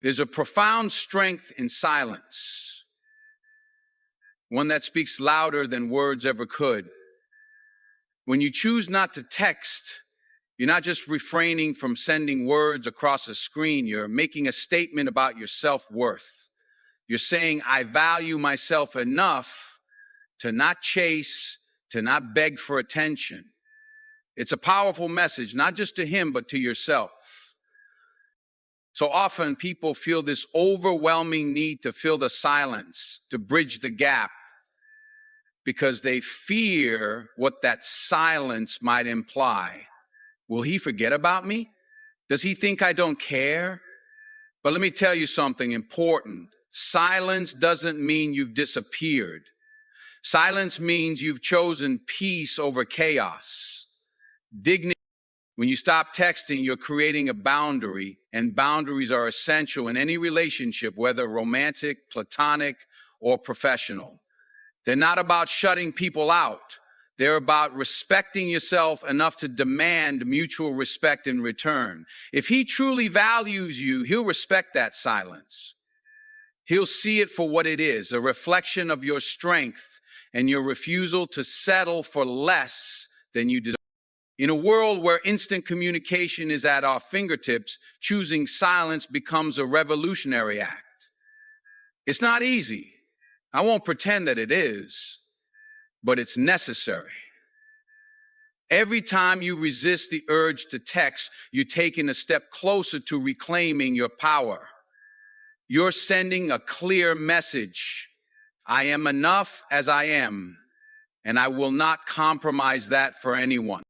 There's a profound strength in silence, one that speaks louder than words ever could. When you choose not to text, you're not just refraining from sending words across a screen, you're making a statement about your self-worth. You're saying, I value myself enough to not chase, to not beg for attention. It's a powerful message, not just to him, but to yourself. So often people feel this overwhelming need to fill the silence, to bridge the gap, because they fear what that silence might imply. Will he forget about me? Does he think I don't care? But let me tell you something important. Silence doesn't mean you've disappeared. Silence means you've chosen peace over chaos. Dignity. When you stop texting, you're creating a boundary, and boundaries are essential in any relationship, whether romantic, platonic, or professional. They're not about shutting people out. They're about respecting yourself enough to demand mutual respect in return. If he truly values you, he'll respect that silence. He'll see it for what it is, a reflection of your strength and your refusal to settle for less than you deserve. In a world where instant communication is at our fingertips, choosing silence becomes a revolutionary act. It's not easy. I won't pretend that it is, but it's necessary. Every time you resist the urge to text, you're taking a step closer to reclaiming your power. You're sending a clear message. I am enough as I am, and I will not compromise that for anyone.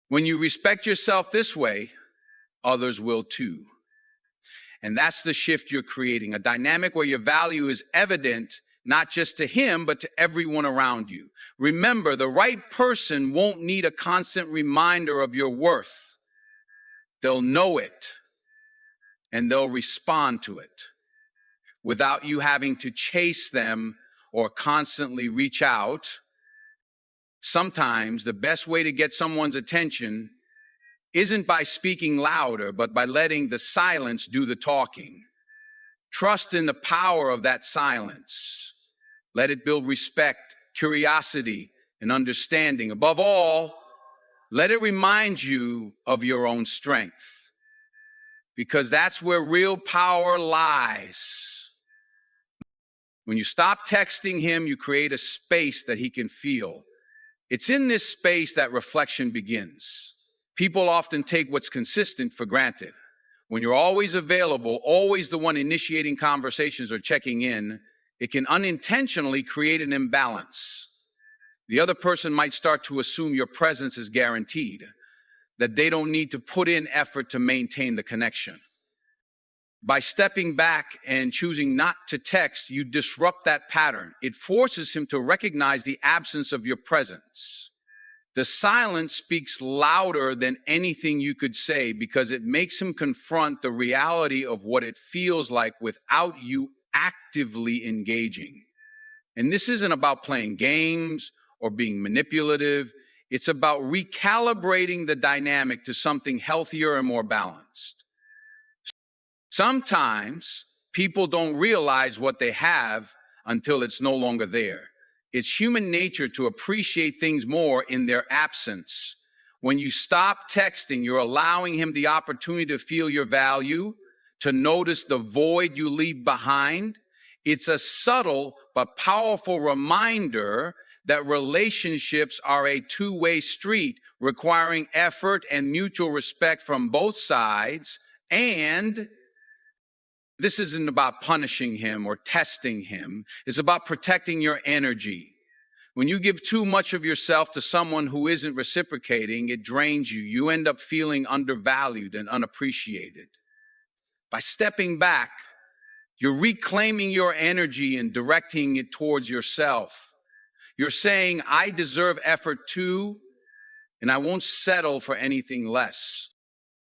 When you respect yourself this way, others will too. And that's the shift you're creating, a dynamic where your value is evident, not just to him, but to everyone around you. Remember, the right person won't need a constant reminder of your worth. They'll know it, and they'll respond to it without you having to chase them or constantly reach out. Sometimes the best way to get someone's attention isn't by speaking louder, but by letting the silence do the talking. Trust in the power of that silence. Let it build respect, curiosity, and understanding. Above all, let it remind you of your own strength, because that's where real power lies. When you stop texting him, you create a space that he can feel. It's in this space that reflection begins. People often take what's consistent for granted. When you're always available, always the one initiating conversations or checking in, it can unintentionally create an imbalance. The other person might start to assume your presence is guaranteed, that they don't need to put in effort to maintain the connection. By stepping back and choosing not to text, you disrupt that pattern. It forces him to recognize the absence of your presence. The silence speaks louder than anything you could say, because it makes him confront the reality of what it feels like without you actively engaging. And this isn't about playing games or being manipulative. It's about recalibrating the dynamic to something healthier and more balanced. Sometimes people don't realize what they have until it's no longer there. It's human nature to appreciate things more in their absence. When you stop texting, you're allowing him the opportunity to feel your value, to notice the void you leave behind. It's a subtle but powerful reminder that relationships are a two-way street, requiring effort and mutual respect from both sides. And this isn't about punishing him or testing him. It's about protecting your energy. When you give too much of yourself to someone who isn't reciprocating, it drains you. You end up feeling undervalued and unappreciated. By stepping back, you're reclaiming your energy and directing it towards yourself. You're saying, I deserve effort too, and I won't settle for anything less.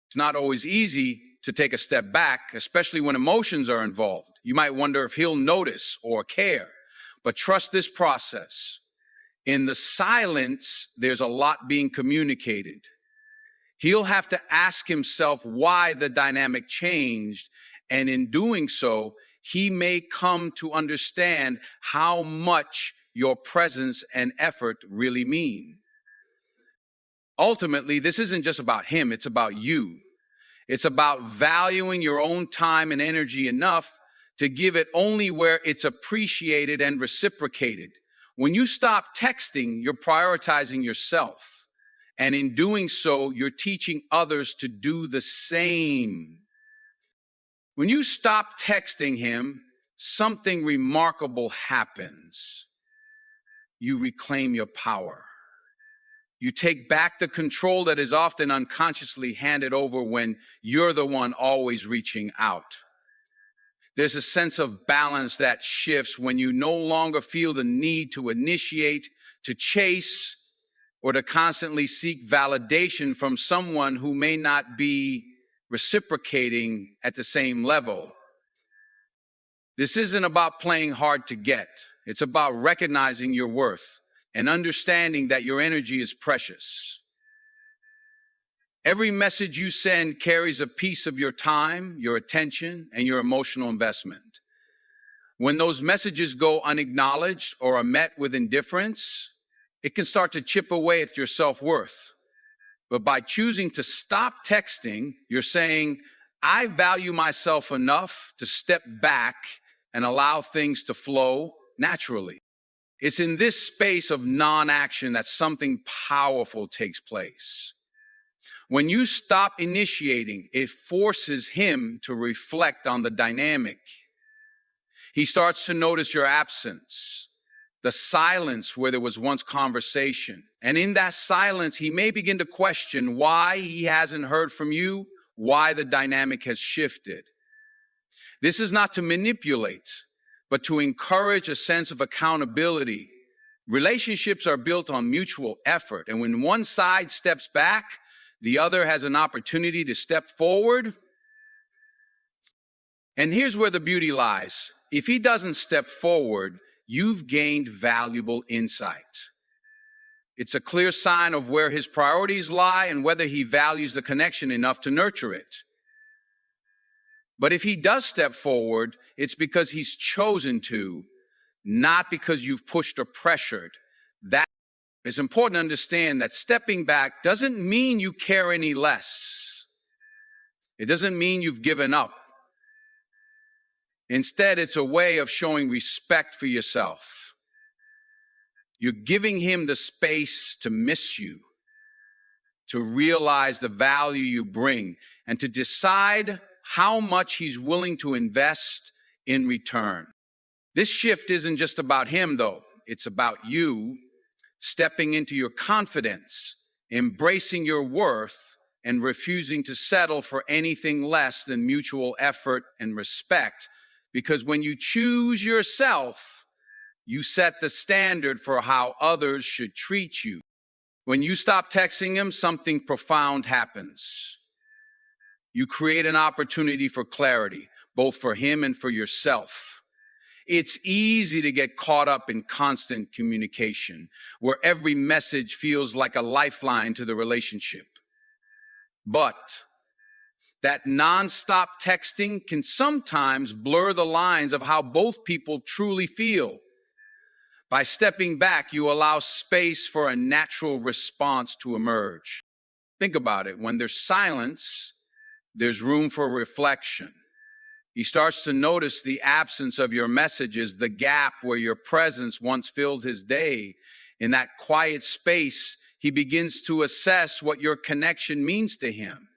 It's not always easy to take a step back, especially when emotions are involved. You might wonder if he'll notice or care, but trust this process. In the silence, there's a lot being communicated. He'll have to ask himself why the dynamic changed, And in doing so, he may come to understand how much your presence and effort really mean. Ultimately, this isn't just about him, it's about you. It's about valuing your own time and energy enough to give it only where it's appreciated and reciprocated. When you stop texting, you're prioritizing yourself. And in doing so, you're teaching others to do the same. When you stop texting him, something remarkable happens. You reclaim your power. You take back the control that is often unconsciously handed over when you're the one always reaching out. There's a sense of balance that shifts when you no longer feel the need to initiate, to chase, or to constantly seek validation from someone who may not be reciprocating at the same level. This isn't about playing hard to get. It's about recognizing your worth and understanding that your energy is precious. Every message you send carries a piece of your time, your attention, and your emotional investment. When those messages go unacknowledged or are met with indifference, it can start to chip away at your self-worth. But by choosing to stop texting, you're saying, I value myself enough to step back and allow things to flow naturally. It's in this space of non-action that something powerful takes place. When you stop initiating, it forces him to reflect on the dynamic. He starts to notice your absence, the silence where there was once conversation. And in that silence, he may begin to question why he hasn't heard from you, why the dynamic has shifted. This is not to manipulate, but to encourage a sense of accountability. Relationships are built on mutual effort, and when one side steps back, the other has an opportunity to step forward. And here's where the beauty lies. If he doesn't step forward, you've gained valuable insight. It's a clear sign of where his priorities lie and whether he values the connection enough to nurture it. But if he does step forward, it's because he's chosen to, not because you've pushed or pressured. That is important to understand, that stepping back doesn't mean you care any less. It doesn't mean you've given up. Instead, it's a way of showing respect for yourself. You're giving him the space to miss you, to realize the value you bring, and to decide how much he's willing to invest in return. This shift isn't just about him, though. It's about you stepping into your confidence, embracing your worth, and refusing to settle for anything less than mutual effort and respect. Because when you choose yourself, you set the standard for how others should treat you. When you stop texting him, something profound happens. You create an opportunity for clarity, both for him and for yourself. It's easy to get caught up in constant communication, where every message feels like a lifeline to the relationship. But that nonstop texting can sometimes blur the lines of how both people truly feel. By stepping back, you allow space for a natural response to emerge. Think about it. When there's silence, there's room for reflection. He starts to notice the absence of your messages, the gap where your presence once filled his day. In that quiet space, he begins to assess what your connection means to him.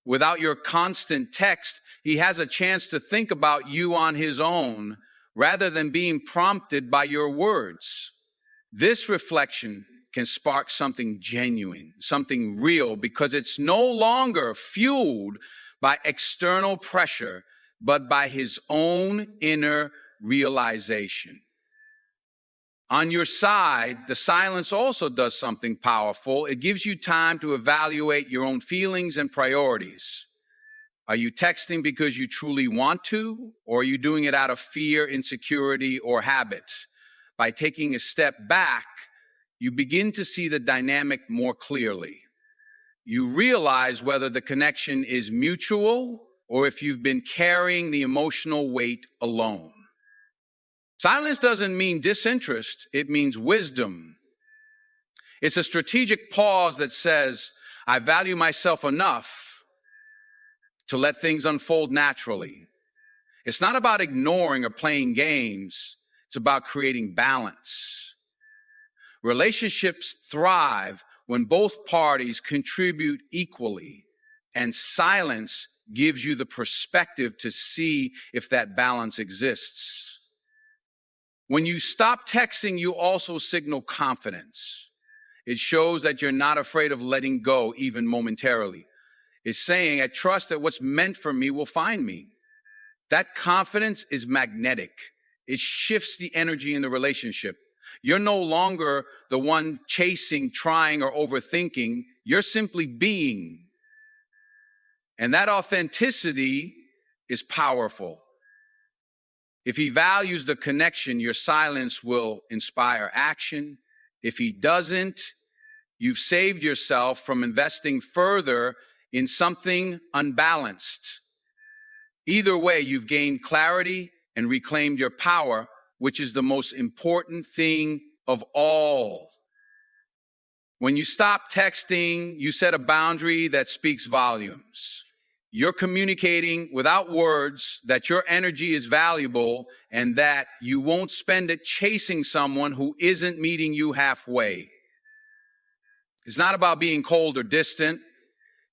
Without your constant text, he has a chance to think about you on his own, rather than being prompted by your words. This reflection can spark something genuine, something real, because it's no longer fueled by external pressure, but by his own inner realization. On your side, the silence also does something powerful. It gives you time to evaluate your own feelings and priorities. Are you texting because you truly want to, or are you doing it out of fear, insecurity, or habit? By taking a step back, you begin to see the dynamic more clearly. You realize whether the connection is mutual or if you've been carrying the emotional weight alone. Silence doesn't mean disinterest, it means wisdom. It's a strategic pause that says, I value myself enough to let things unfold naturally. It's not about ignoring or playing games, it's about creating balance. Relationships thrive when both parties contribute equally, and silence gives you the perspective to see if that balance exists. When you stop texting, you also signal confidence. It shows that you're not afraid of letting go, even momentarily. It's saying, I trust that what's meant for me will find me. That confidence is magnetic. It shifts the energy in the relationship. You're no longer the one chasing, trying, or overthinking. You're simply being. And that authenticity is powerful. If he values the connection, your silence will inspire action. If he doesn't, you've saved yourself from investing further in something unbalanced. Either way, you've gained clarity and reclaimed your power, which is the most important thing of all. When you stop texting, you set a boundary that speaks volumes. You're communicating without words that your energy is valuable and that you won't spend it chasing someone who isn't meeting you halfway. It's not about being cold or distant.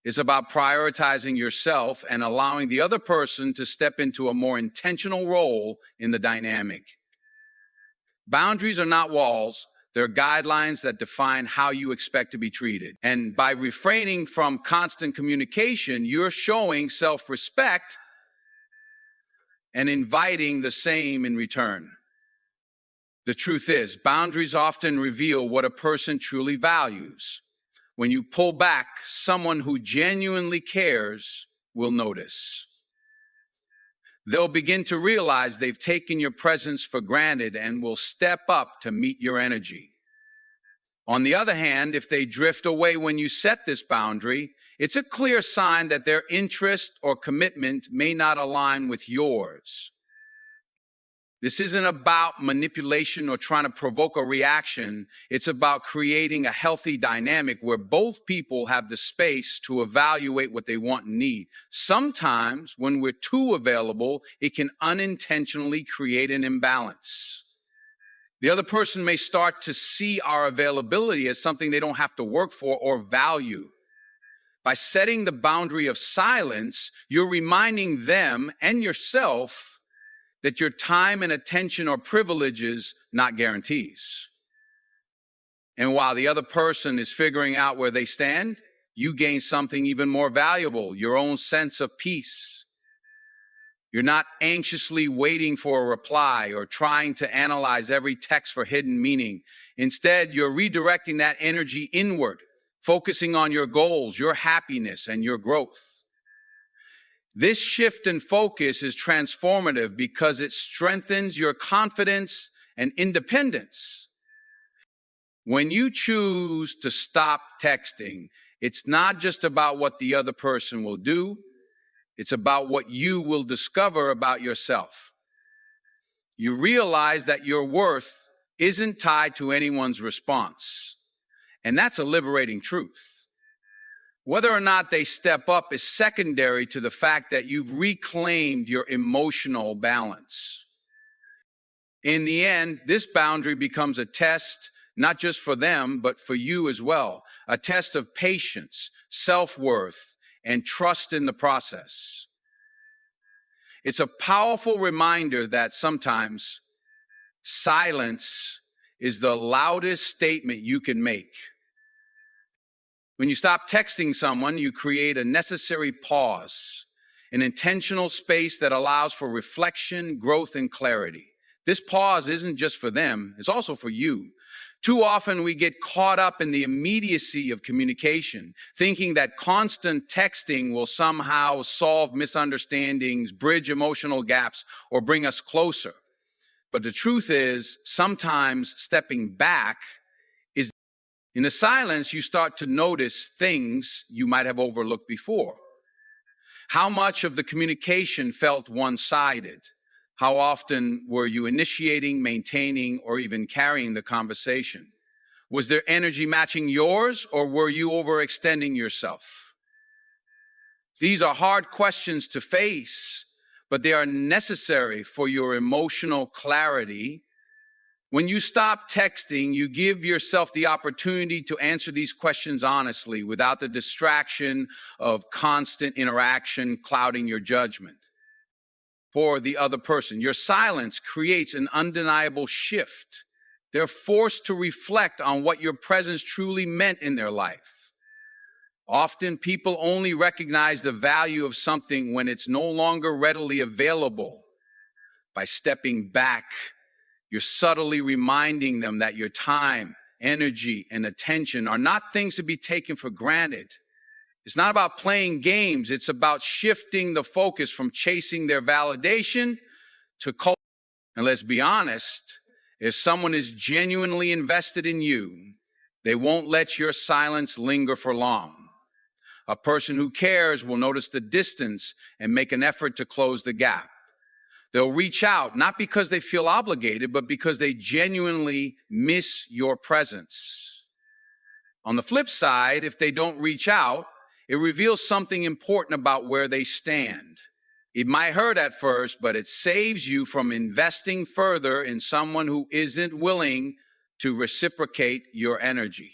It's about prioritizing yourself and allowing the other person to step into a more intentional role in the dynamic. Boundaries are not walls. They're guidelines that define how you expect to be treated. And by refraining from constant communication, you're showing self-respect and inviting the same in return. The truth is, boundaries often reveal what a person truly values. When you pull back, someone who genuinely cares will notice. They'll begin to realize they've taken your presence for granted and will step up to meet your energy. On the other hand, if they drift away when you set this boundary, it's a clear sign that their interest or commitment may not align with yours. This isn't about manipulation or trying to provoke a reaction. It's about creating a healthy dynamic where both people have the space to evaluate what they want and need. Sometimes, when we're too available, it can unintentionally create an imbalance. The other person may start to see our availability as something they don't have to work for or value. By setting the boundary of silence, you're reminding them and yourself that your time and attention are privileges, not guarantees. And while the other person is figuring out where they stand, you gain something even more valuable, your own sense of peace. You're not anxiously waiting for a reply or trying to analyze every text for hidden meaning. Instead, you're redirecting that energy inward, focusing on your goals, your happiness, and your growth. This shift in focus is transformative because it strengthens your confidence and independence. When you choose to stop texting, it's not just about what the other person will do, it's about what you will discover about yourself. You realize that your worth isn't tied to anyone's response, and that's a liberating truth. Whether or not they step up is secondary to the fact that you've reclaimed your emotional balance. In the end, this boundary becomes a test, not just for them, but for you as well. A test of patience, self-worth, and trust in the process. It's a powerful reminder that sometimes silence is the loudest statement you can make. When you stop texting someone, you create a necessary pause, an intentional space that allows for reflection, growth, and clarity. This pause isn't just for them, it's also for you. Too often we get caught up in the immediacy of communication, thinking that constant texting will somehow solve misunderstandings, bridge emotional gaps, or bring us closer. But the truth is, sometimes stepping back is in the silence, you start to notice things you might have overlooked before. How much of the communication felt one-sided? How often were you initiating, maintaining, or even carrying the conversation? Was their energy matching yours, or were you overextending yourself? These are hard questions to face, but they are necessary for your emotional clarity. When you stop texting, you give yourself the opportunity to answer these questions honestly without the distraction of constant interaction clouding your judgment. For the other person, your silence creates an undeniable shift. They're forced to reflect on what your presence truly meant in their life. Often people only recognize the value of something when it's no longer readily available. By stepping back, you're subtly reminding them that your time, energy, and attention are not things to be taken for granted. It's not about playing games. It's about shifting the focus from chasing their validation to culture. And let's be honest, if someone is genuinely invested in you, they won't let your silence linger for long. A person who cares will notice the distance and make an effort to close the gap. They'll reach out, not because they feel obligated, but because they genuinely miss your presence. On the flip side, if they don't reach out, it reveals something important about where they stand. It might hurt at first, but it saves you from investing further in someone who isn't willing to reciprocate your energy.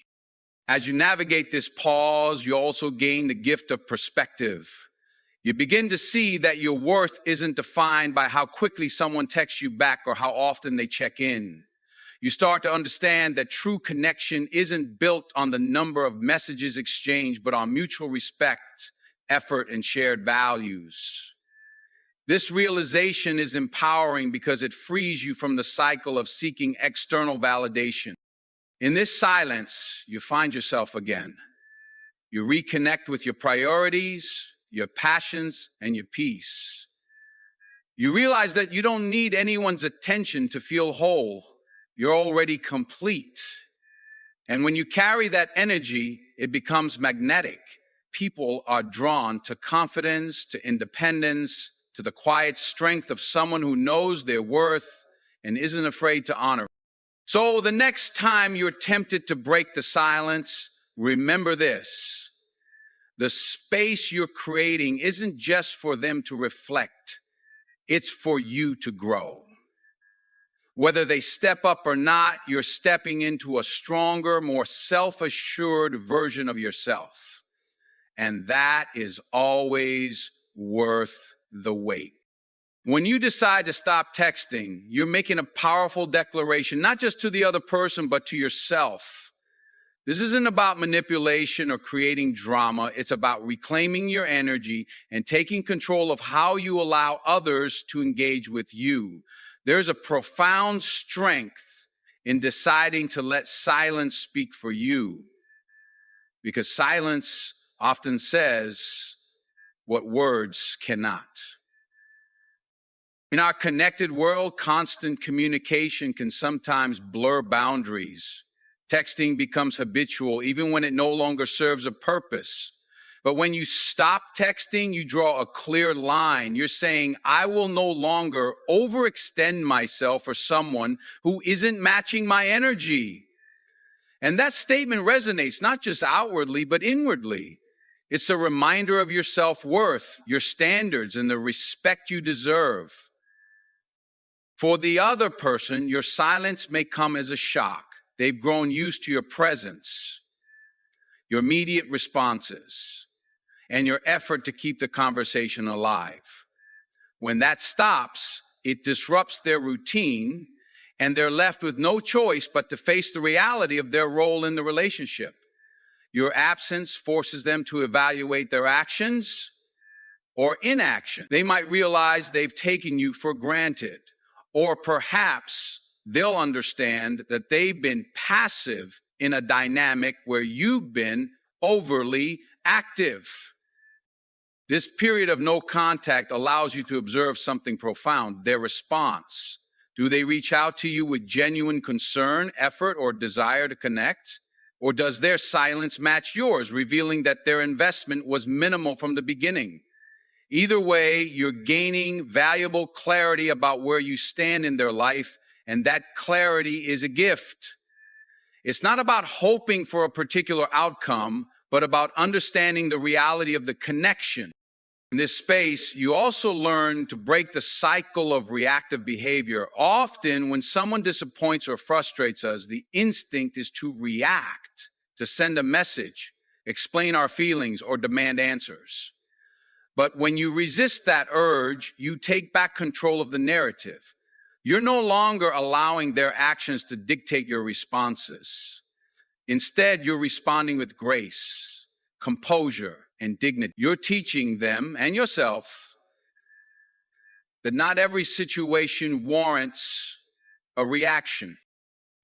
As you navigate this pause, you also gain the gift of perspective. You begin to see that your worth isn't defined by how quickly someone texts you back or how often they check in. You start to understand that true connection isn't built on the number of messages exchanged, but on mutual respect, effort, and shared values. This realization is empowering because it frees you from the cycle of seeking external validation. In this silence, you find yourself again. You reconnect with your priorities, your passions, and your peace. You realize that you don't need anyone's attention to feel whole. You're already complete. And when you carry that energy, it becomes magnetic. People are drawn to confidence, to independence, to the quiet strength of someone who knows their worth and isn't afraid to honor it. So the next time you're tempted to break the silence, remember this. The space you're creating isn't just for them to reflect. It's for you to grow. Whether they step up or not, you're stepping into a stronger, more self-assured version of yourself. And that is always worth the wait. When you decide to stop texting, you're making a powerful declaration, not just to the other person, but to yourself. This isn't about manipulation or creating drama. It's about reclaiming your energy and taking control of how you allow others to engage with you. There's a profound strength in deciding to let silence speak for you, because silence often says what words cannot. In our connected world, constant communication can sometimes blur boundaries. Texting becomes habitual even when it no longer serves a purpose. But when you stop texting, you draw a clear line. You're saying, I will no longer overextend myself for someone who isn't matching my energy. And that statement resonates not just outwardly, but inwardly. It's a reminder of your self-worth, your standards, and the respect you deserve. For the other person, your silence may come as a shock. They've grown used to your presence, your immediate responses, and your effort to keep the conversation alive. When that stops, it disrupts their routine, and they're left with no choice but to face the reality of their role in the relationship. Your absence forces them to evaluate their actions or inaction. They might realize they've taken you for granted, or perhaps they'll understand that they've been passive in a dynamic where you've been overly active. This period of no contact allows you to observe something profound, their response. Do they reach out to you with genuine concern, effort, or desire to connect? Or does their silence match yours, revealing that their investment was minimal from the beginning? Either way, you're gaining valuable clarity about where you stand in their life, and that clarity is a gift. It's not about hoping for a particular outcome, but about understanding the reality of the connection. In this space, you also learn to break the cycle of reactive behavior. Often, when someone disappoints or frustrates us, the instinct is to react, to send a message, explain our feelings, or demand answers. But when you resist that urge, you take back control of the narrative. You're no longer allowing their actions to dictate your responses. Instead, you're responding with grace, composure, and dignity. You're teaching them and yourself that not every situation warrants a reaction.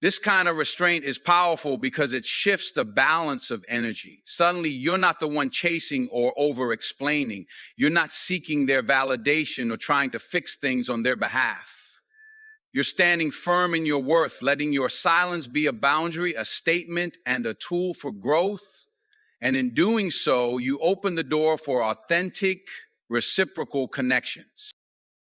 This kind of restraint is powerful because it shifts the balance of energy. Suddenly, you're not the one chasing or over-explaining. You're not seeking their validation or trying to fix things on their behalf. You're standing firm in your worth, letting your silence be a boundary, a statement, and a tool for growth. And in doing so, you open the door for authentic, reciprocal connections.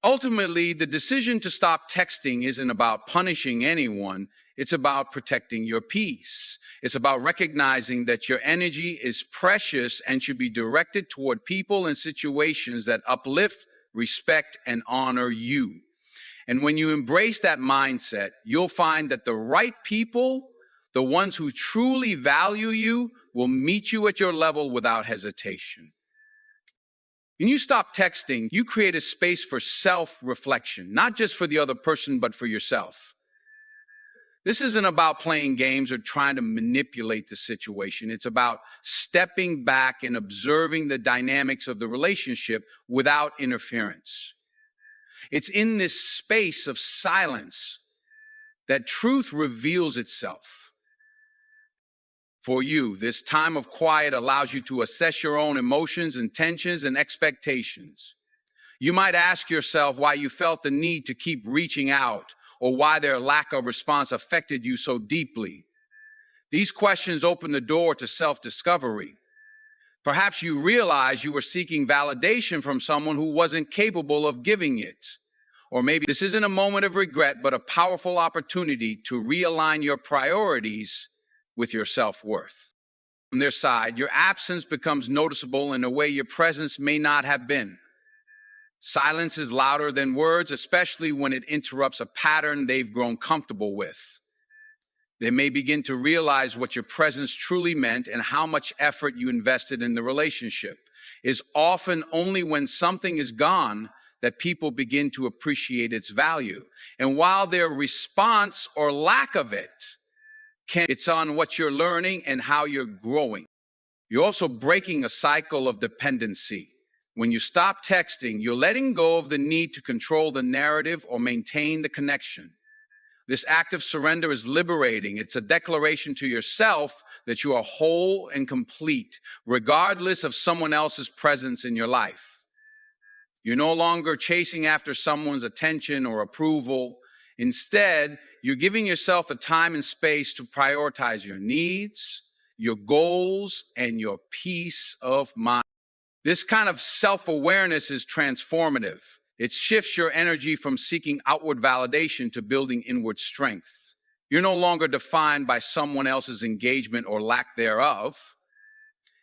Ultimately, the decision to stop texting isn't about punishing anyone. It's about protecting your peace. It's about recognizing that your energy is precious and should be directed toward people and situations that uplift, respect, and honor you. And when you embrace that mindset, you'll find that the right people, the ones who truly value you, will meet you at your level without hesitation. When you stop texting, you create a space for self-reflection, not just for the other person, but for yourself. This isn't about playing games or trying to manipulate the situation. It's about stepping back and observing the dynamics of the relationship without interference. It's in this space of silence that truth reveals itself. For you, this time of quiet allows you to assess your own emotions, intentions, and expectations. You might ask yourself why you felt the need to keep reaching out, or why their lack of response affected you so deeply. These questions open the door to self-discovery. Perhaps you realize you were seeking validation from someone who wasn't capable of giving it. Or maybe this isn't a moment of regret, but a powerful opportunity to realign your priorities with your self-worth. On their side, your absence becomes noticeable in a way your presence may not have been. Silence is louder than words, especially when it interrupts a pattern they've grown comfortable with. They may begin to realize what your presence truly meant and how much effort you invested in the relationship. It's often only when something is gone that people begin to appreciate its value. And while their response or lack of it it's on what you're learning and how you're growing. You're also breaking a cycle of dependency. When you stop texting, you're letting go of the need to control the narrative or maintain the connection. This act of surrender is liberating. It's a declaration to yourself that you are whole and complete, regardless of someone else's presence in your life. You're no longer chasing after someone's attention or approval. Instead, you're giving yourself the time and space to prioritize your needs, your goals, and your peace of mind. This kind of self-awareness is transformative. It shifts your energy from seeking outward validation to building inward strength. You're no longer defined by someone else's engagement or lack thereof.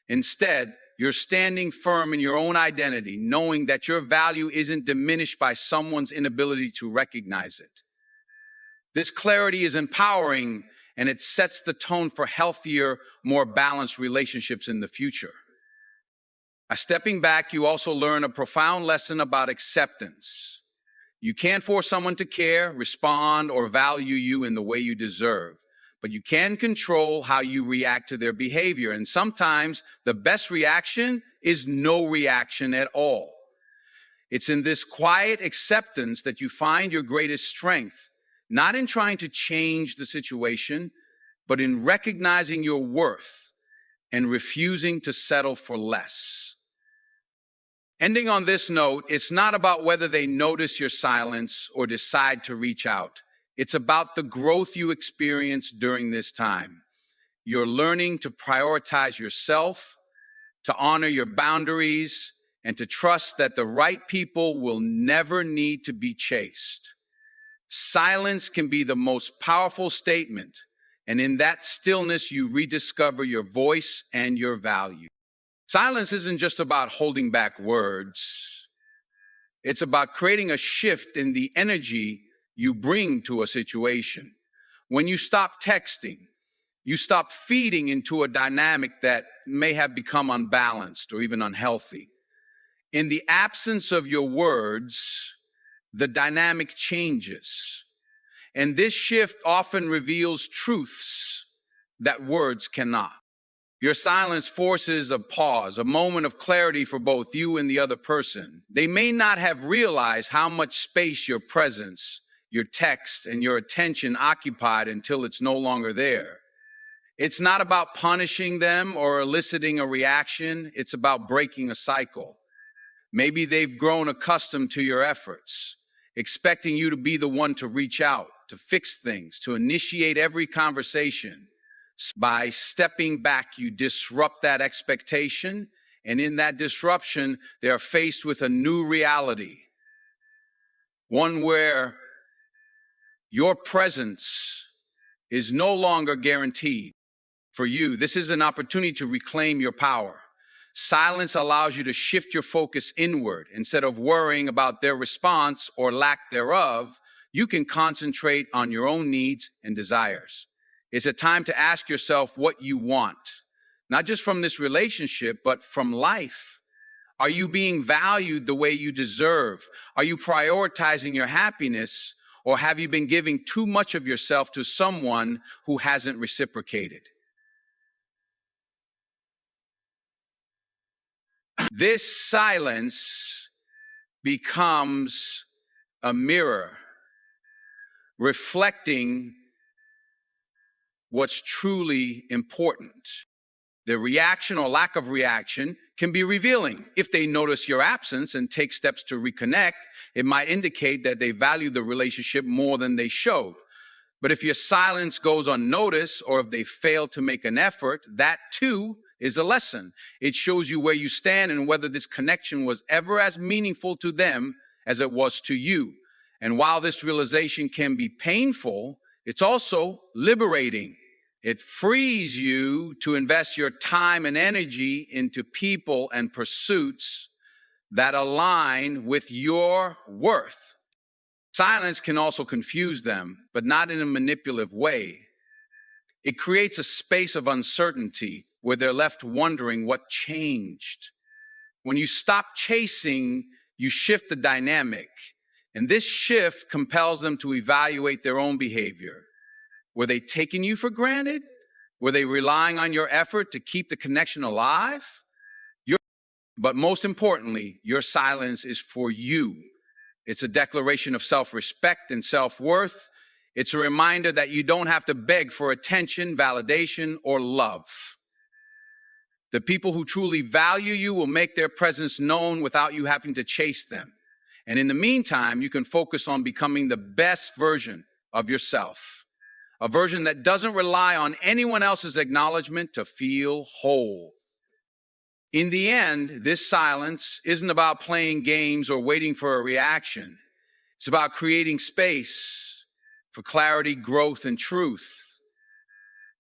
Instead, you're standing firm in your own identity, knowing that your value isn't diminished by someone's inability to recognize it. This clarity is empowering, and it sets the tone for healthier, more balanced relationships in the future. By stepping back, you also learn a profound lesson about acceptance. You can't force someone to care, respond, or value you in the way you deserve, but you can control how you react to their behavior. And sometimes the best reaction is no reaction at all. It's in this quiet acceptance that you find your greatest strength, not in trying to change the situation, but in recognizing your worth and refusing to settle for less. Ending on this note, it's not about whether they notice your silence or decide to reach out. It's about the growth you experience during this time. You're learning to prioritize yourself, to honor your boundaries, and to trust that the right people will never need to be chased. Silence can be the most powerful statement, and in that stillness, you rediscover your voice and your value. Silence isn't just about holding back words. It's about creating a shift in the energy you bring to a situation. When you stop texting, you stop feeding into a dynamic that may have become unbalanced or even unhealthy. In the absence of your words, the dynamic changes. And this shift often reveals truths that words cannot. Your silence forces a pause, a moment of clarity for both you and the other person. They may not have realized how much space your presence, your text, and your attention occupied until it's no longer there. It's not about punishing them or eliciting a reaction. It's about breaking a cycle. Maybe they've grown accustomed to your efforts, expecting you to be the one to reach out, to fix things, to initiate every conversation. By stepping back, you disrupt that expectation, and in that disruption, they are faced with a new reality, one where your presence is no longer guaranteed. For you, this is an opportunity to reclaim your power. Silence allows you to shift your focus inward. Instead of worrying about their response or lack thereof, you can concentrate on your own needs and desires. It's a time to ask yourself what you want, not just from this relationship, but from life. Are you being valued the way you deserve? Are you prioritizing your happiness, or have you been giving too much of yourself to someone who hasn't reciprocated? This silence becomes a mirror reflecting what's truly important. The reaction or lack of reaction can be revealing. If they notice your absence and take steps to reconnect, it might indicate that they value the relationship more than they showed. But if your silence goes unnoticed, or if they fail to make an effort, that too is a lesson. It shows you where you stand and whether this connection was ever as meaningful to them as it was to you. And while this realization can be painful, it's also liberating. It frees you to invest your time and energy into people and pursuits that align with your worth. Silence can also confuse them, but not in a manipulative way. It creates a space of uncertainty where they're left wondering what changed. When you stop chasing, you shift the dynamic. And this shift compels them to evaluate their own behavior. Were they taking you for granted? Were they relying on your effort to keep the connection alive? But most importantly, your silence is for you. It's a declaration of self-respect and self-worth. It's a reminder that you don't have to beg for attention, validation, or love. The people who truly value you will make their presence known without you having to chase them. And in the meantime, you can focus on becoming the best version of yourself, a version that doesn't rely on anyone else's acknowledgement to feel whole. In the end, this silence isn't about playing games or waiting for a reaction. It's about creating space for clarity, growth, and truth.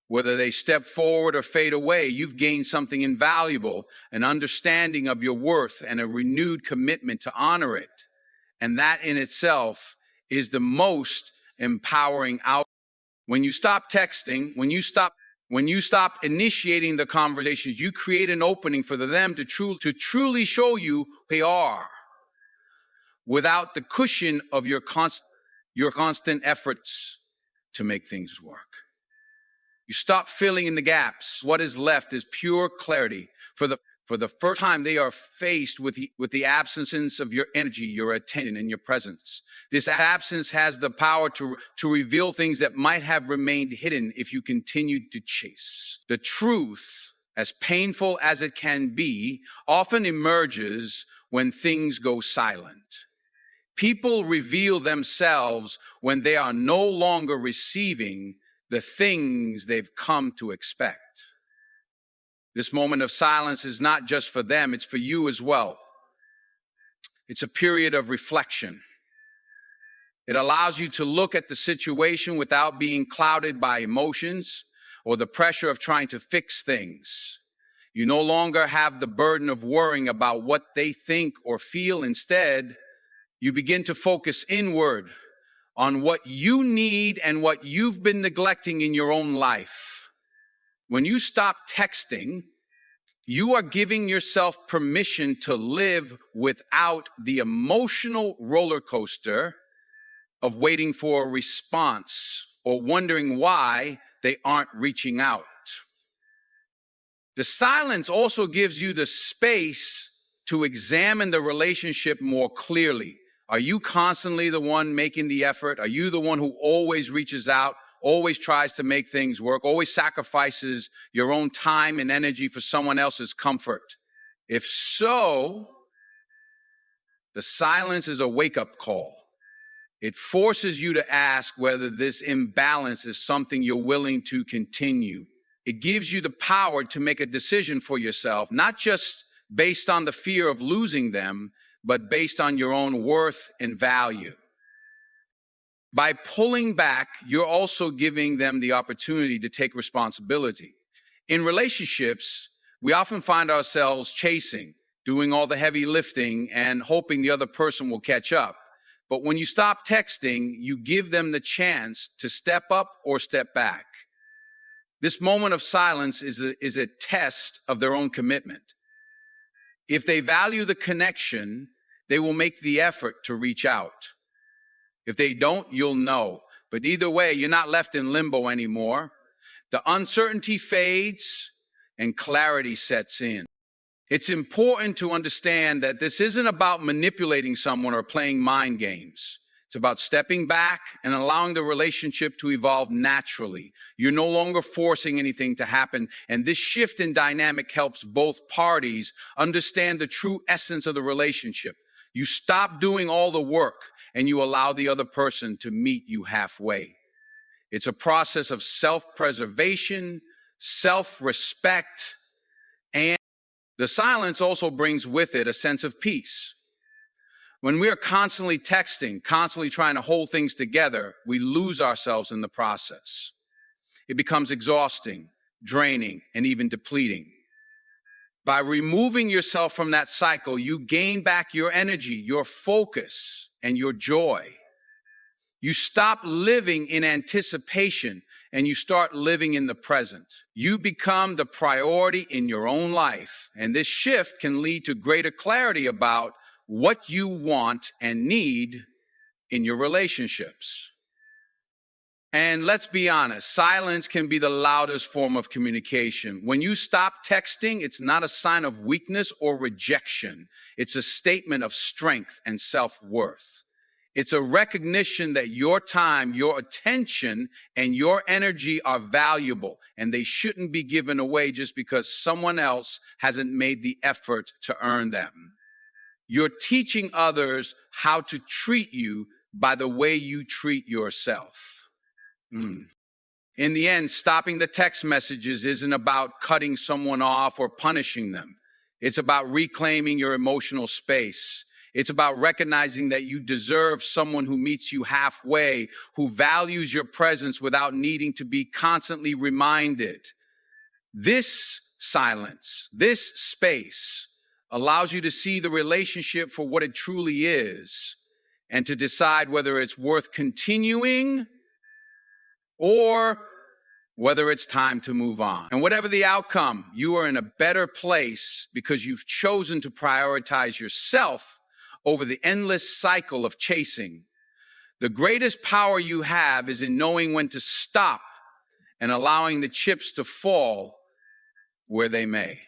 Whether they step forward or fade away, you've gained something invaluable, an understanding of your worth and a renewed commitment to honor it. And that in itself is the most empowering outcome. When you stop texting, when you stop initiating the conversations, you create an opening for them to truly show you who they are without the cushion of your constant efforts to make things work. You stop filling in the gaps. What is left is pure clarity. For the first time, they are faced with the absence of your energy, your attention, and your presence. This absence has the power to reveal things that might have remained hidden if you continued to chase. The truth, as painful as it can be, often emerges when things go silent. People reveal themselves when they are no longer receiving the things they've come to expect. This moment of silence is not just for them, it's for you as well. It's a period of reflection. It allows you to look at the situation without being clouded by emotions or the pressure of trying to fix things. You no longer have the burden of worrying about what they think or feel. Instead, you begin to focus inward on what you need and what you've been neglecting in your own life. When you stop texting, you are giving yourself permission to live without the emotional roller coaster of waiting for a response or wondering why they aren't reaching out. The silence also gives you the space to examine the relationship more clearly. Are you constantly the one making the effort? Are you the one who always reaches out, always tries to make things work, always sacrifices your own time and energy for someone else's comfort? If so, the silence is a wake-up call. It forces you to ask whether this imbalance is something you're willing to continue. It gives you the power to make a decision for yourself, not just based on the fear of losing them, but based on your own worth and value. By pulling back, you're also giving them the opportunity to take responsibility. In relationships, we often find ourselves chasing, doing all the heavy lifting, and hoping the other person will catch up. But when you stop texting, you give them the chance to step up or step back. This moment of silence is a test of their own commitment. If they value the connection, they will make the effort to reach out. If they don't, you'll know. But either way, you're not left in limbo anymore. The uncertainty fades and clarity sets in. It's important to understand that this isn't about manipulating someone or playing mind games. It's about stepping back and allowing the relationship to evolve naturally. You're no longer forcing anything to happen, and this shift in dynamic helps both parties understand the true essence of the relationship. You stop doing all the work, and you allow the other person to meet you halfway. It's a process of self-preservation, self-respect, and the silence also brings with it a sense of peace. When we are constantly texting, constantly trying to hold things together, we lose ourselves in the process. It becomes exhausting, draining, and even depleting. By removing yourself from that cycle, you gain back your energy, your focus, and your joy. You stop living in anticipation and you start living in the present. You become the priority in your own life. And this shift can lead to greater clarity about what you want and need in your relationships. And let's be honest, silence can be the loudest form of communication. When you stop texting, it's not a sign of weakness or rejection. It's a statement of strength and self-worth. It's a recognition that your time, your attention, and your energy are valuable, and they shouldn't be given away just because someone else hasn't made the effort to earn them. You're teaching others how to treat you by the way you treat yourself. In the end, stopping the text messages isn't about cutting someone off or punishing them. It's about reclaiming your emotional space. It's about recognizing that you deserve someone who meets you halfway, who values your presence without needing to be constantly reminded. This silence, this space, allows you to see the relationship for what it truly is and to decide whether it's worth continuing or whether it's time to move on. And whatever the outcome, you are in a better place because you've chosen to prioritize yourself over the endless cycle of chasing. The greatest power you have is in knowing when to stop and allowing the chips to fall where they may.